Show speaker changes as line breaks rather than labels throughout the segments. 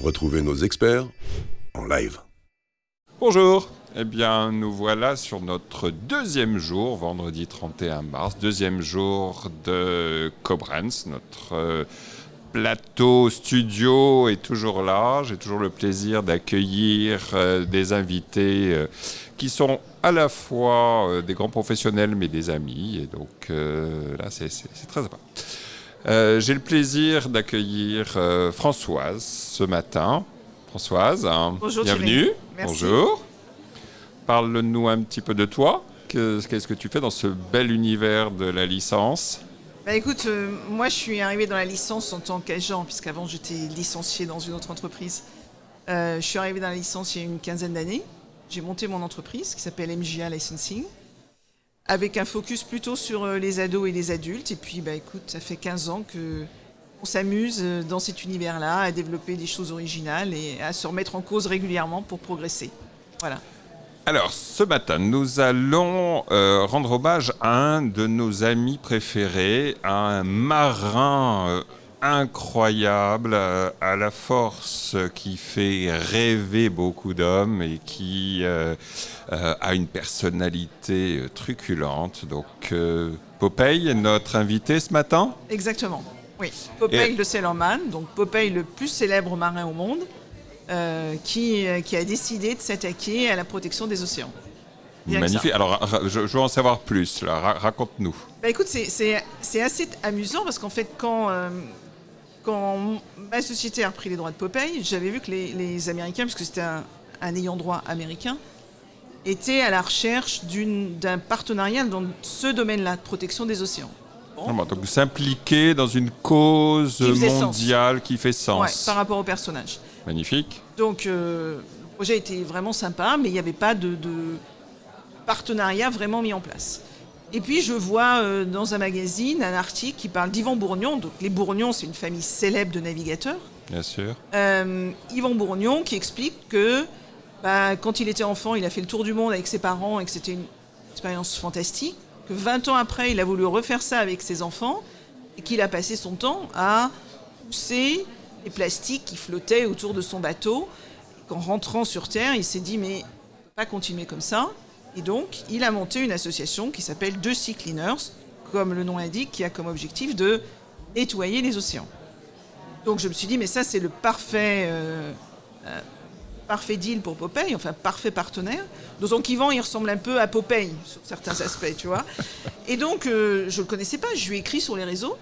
Retrouvez nos experts en live.
Bonjour, eh bien nous voilà sur notre deuxième jour, vendredi 31 mars, deuxième jour de Koblenz. Notre plateau studio est toujours là, j'ai toujours le plaisir d'accueillir des invités qui sont à la fois des grands professionnels mais des amis, et donc là c'est très sympa. J'ai le plaisir d'accueillir Françoise ce matin. Françoise,
bonjour,
bienvenue.
Merci.
Bonjour. Parle-nous un petit peu de toi. Qu'est-ce que tu fais dans ce bel univers de la licence ?
Bah écoute, moi je suis arrivée dans la licence en tant qu'agent, puisqu'avant j'étais licenciée dans une autre entreprise. Je suis arrivée dans la licence il y a une quinzaine d'années. J'ai monté mon entreprise qui s'appelle MJA Licensing, avec un focus plutôt sur les ados et les adultes. Et puis bah écoute, ça fait 15 ans qu'on s'amuse dans cet univers-là, à développer des choses originales et à se remettre en cause régulièrement pour progresser. Voilà.
Alors, ce matin, nous allons rendre hommage à un de nos amis préférés, un marin incroyable, à la force qui fait rêver beaucoup d'hommes et qui a une personnalité truculente. Donc, Popeye est notre invité ce matin ?
Exactement, oui. Popeye le Sailorman, donc Popeye le plus célèbre marin au monde. Qui a décidé de s'attaquer à la protection des océans.
Magnifique. Alors, je veux en savoir plus. Là. Raconte-nous.
Bah, écoute, c'est assez amusant parce qu'en fait, quand ma société a repris les droits de Popeye, j'avais vu que les Américains, parce que c'était un ayant droit américain, étaient à la recherche d'un partenariat dans ce domaine-là, de protection des océans.
Bon. Donc, s'impliquer dans une cause mondiale qui fait sens.
Ouais, par rapport au personnage.
Magnifique.
Donc, le projet était vraiment sympa, mais il n'y avait pas de partenariat vraiment mis en place. Et puis, je vois dans un magazine un article qui parle d'Yvan Bourgnon. Donc, les Bourgnons, c'est une famille célèbre de navigateurs.
Bien sûr.
Yvan Bourgnon qui explique que quand il était enfant, il a fait le tour du monde avec ses parents et que c'était une expérience fantastique. Que 20 ans après, il a voulu refaire ça avec ses enfants et qu'il a passé son temps à pousser les plastiques qui flottaient autour de son bateau. En rentrant sur Terre, il s'est dit mais on ne peut pas continuer comme ça. Et donc, il a monté une association qui s'appelle The Sea Cleaners, comme le nom l'indique, qui a comme objectif de nettoyer les océans. Donc je me suis dit mais ça c'est le parfait deal pour Popeye, enfin parfait partenaire. Donc Yvan, il ressemble un peu à Popeye sur certains aspects, tu vois. Et donc, je ne le connaissais pas, je lui ai écrit sur les réseaux.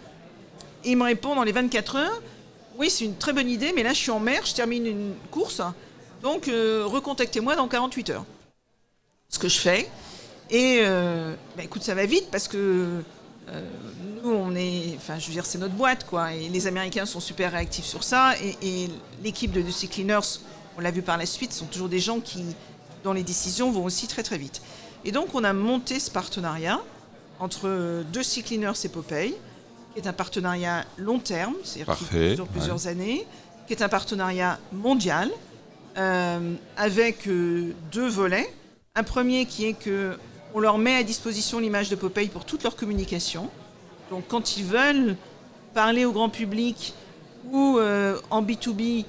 Et il me répond dans les 24 heures, oui, c'est une très bonne idée, mais là, je suis en mer, je termine une course, donc recontactez-moi dans 48 heures. Ce que je fais. Et écoute, ça va vite parce que nous, c'est notre boîte, quoi. Et les Américains sont super réactifs sur ça. Et l'équipe de The Sea Cleaners, on l'a vu par la suite, sont toujours des gens qui, dans les décisions, vont aussi très très vite. Et donc, on a monté ce partenariat entre The Sea Cleaners et Popeye, qui est un partenariat long terme, c'est-à-dire qui dure plusieurs années, qui est un partenariat mondial, avec deux volets. Un premier qui est qu'on leur met à disposition l'image de Popeye pour toute leur communication. Donc, quand ils veulent parler au grand public ou en B2B,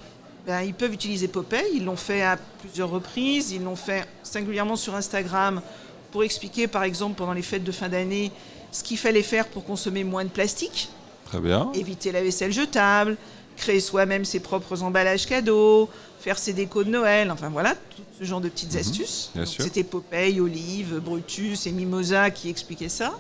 ils peuvent utiliser Popeye. Ils l'ont fait à plusieurs reprises. Ils l'ont fait singulièrement sur Instagram pour expliquer, par exemple, pendant les fêtes de fin d'année, ce qu'il fallait faire pour consommer moins de plastique.
Très bien.
Éviter la vaisselle jetable, créer soi-même ses propres emballages cadeaux, faire ses décos de Noël, enfin voilà, tout ce genre de petites astuces. Donc, c'était Popeye, Olive, Brutus et Mimosa qui expliquaient ça.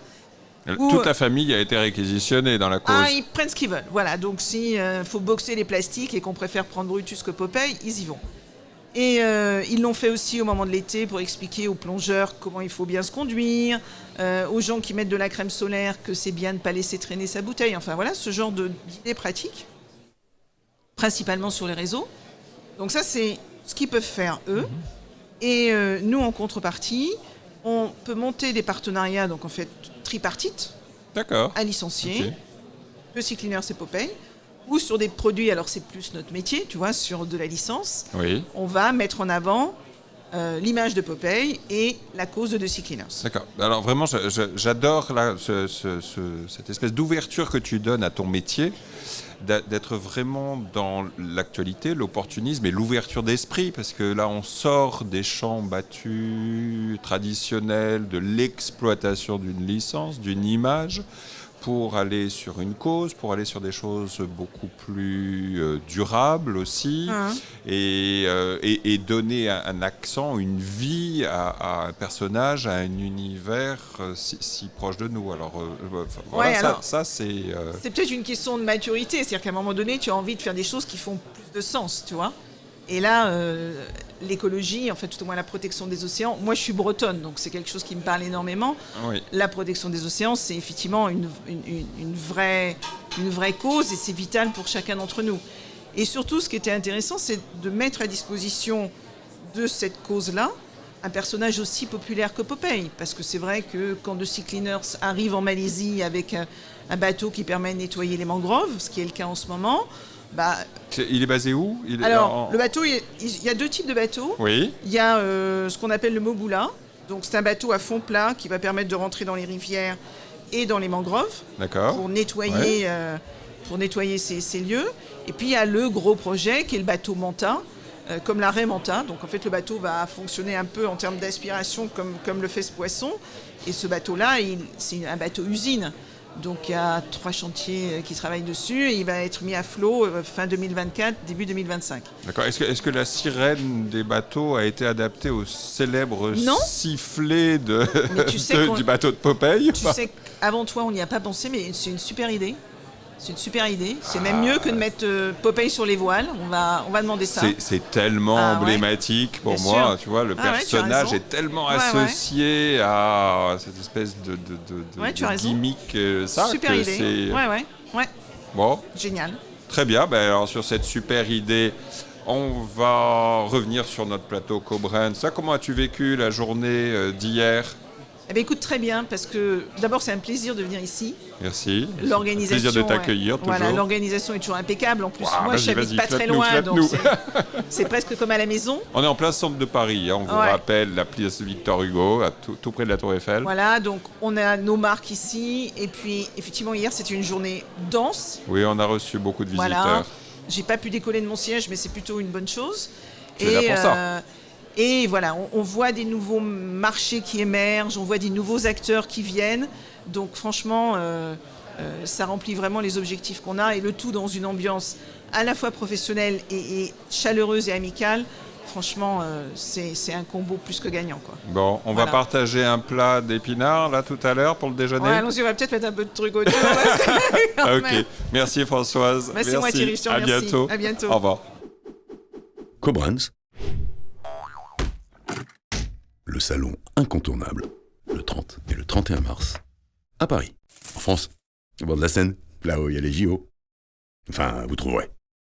Toute la famille a été réquisitionnée dans la cause.
Ils prennent ce qu'ils veulent. Voilà, donc s'il faut boxer les plastiques et qu'on préfère prendre Brutus que Popeye, ils y vont. Et ils l'ont fait aussi au moment de l'été pour expliquer aux plongeurs comment il faut bien se conduire, aux gens qui mettent de la crème solaire que c'est bien de ne pas laisser traîner sa bouteille. Enfin voilà, ce genre d'idées pratiques, principalement sur les réseaux. Donc ça, c'est ce qu'ils peuvent faire eux. Et nous, en contrepartie, on peut monter des partenariats, donc en fait tripartites, à licencier, The Sea Cleaners et Popeye, ou sur des produits, alors c'est plus notre métier, tu vois, sur de la licence, on va mettre en avant l'image de Popeye et la cause de The Sea Cleaners.
D'accord. Alors vraiment, j'adore là, cette espèce d'ouverture que tu donnes à ton métier. d'être vraiment dans l'actualité, l'opportunisme et l'ouverture d'esprit, parce que là, on sort des champs battus traditionnels, de l'exploitation d'une licence, d'une image, pour aller sur une cause, pour aller sur des choses beaucoup plus durables aussi, et donner un accent, une vie à un personnage, à un univers si proche de nous. Alors, ça c'est...
C'est peut-être une question de maturité, c'est-à-dire qu'à un moment donné, tu as envie de faire des choses qui font plus de sens, tu vois. Et là, l'écologie, en fait, tout au moins la protection des océans, moi je suis bretonne, donc c'est quelque chose qui me parle énormément.
Oui.
La protection des océans, c'est effectivement une vraie cause et c'est vital pour chacun d'entre nous. Et surtout, ce qui était intéressant, c'est de mettre à disposition de cette cause-là un personnage aussi populaire que Popeye. Parce que c'est vrai que quand The Sea Cleaners arrive en Malaisie avec un bateau qui permet de nettoyer les mangroves, ce qui est le cas en ce moment...
Il est basé où?
Le bateau, il y a deux types de bateaux.
Oui.
Il y a ce qu'on appelle le Mogula. Donc c'est un bateau à fond plat qui va permettre de rentrer dans les rivières et dans les mangroves.
D'accord.
Pour nettoyer ces lieux. Et puis il y a le gros projet qui est le bateau Manta, comme l'arrêt Manta. Donc en fait le bateau va fonctionner un peu en termes d'aspiration comme le fait ce poisson. Et ce bateau-là, c'est un bateau usine. Donc il y a 3 chantiers qui travaillent dessus et il va être mis à flot fin 2024, début 2025.
D'accord. Est-ce que la sirène des bateaux a été adaptée au célèbre sifflet du bateau de Popeye?
Tu sais qu'avant toi, on n'y a pas pensé, mais c'est une super idée. C'est une super idée. C'est même mieux que de mettre Popeye sur les voiles. On va demander ça.
C'est tellement emblématique pour moi. Sûr. Tu vois, le personnage est tellement associé à cette espèce de gimmick.
Super idée. Ouais.
Bon.
Génial.
Très bien. Alors, sur cette super idée, on va revenir sur notre plateau Koblenz. Comment as-tu vécu la journée d'hier?
Écoute, très bien, parce que d'abord, c'est un plaisir de venir ici.
Merci.
L'organisation,
plaisir de t'accueillir toujours.
Voilà, l'organisation est toujours impeccable. En plus, moi, je n'habite pas très loin, donc c'est presque comme à la maison.
On est en plein centre de Paris. On vous rappelle la place Victor Hugo, tout près de la Tour Eiffel.
Voilà, donc on a nos marques ici. Et puis, effectivement, hier, c'était une journée dense.
Oui, on a reçu beaucoup de visiteurs.
Voilà. J'ai pas pu décoller de mon siège, mais c'est plutôt une bonne chose.
Tu es là pour ça.
Et voilà, on voit des nouveaux marchés qui émergent, on voit des nouveaux acteurs qui viennent. Donc franchement, ça remplit vraiment les objectifs qu'on a. Et le tout dans une ambiance à la fois professionnelle et chaleureuse et amicale. Franchement, c'est un combo plus que gagnant, quoi.
Bon, on va partager un plat d'épinards, là, tout à l'heure, pour le déjeuner.
Ouais, allons-y, on va peut-être mettre un peu de trucs autour.
Ok, merci Françoise.
Merci. Moi, Thierry, je te remercie.
À bientôt. Au revoir.
Koblenz, le salon incontournable, le 30 et le 31 mars, à Paris, en France, au bord de la Seine, là où il y a les JO. Enfin, vous trouverez.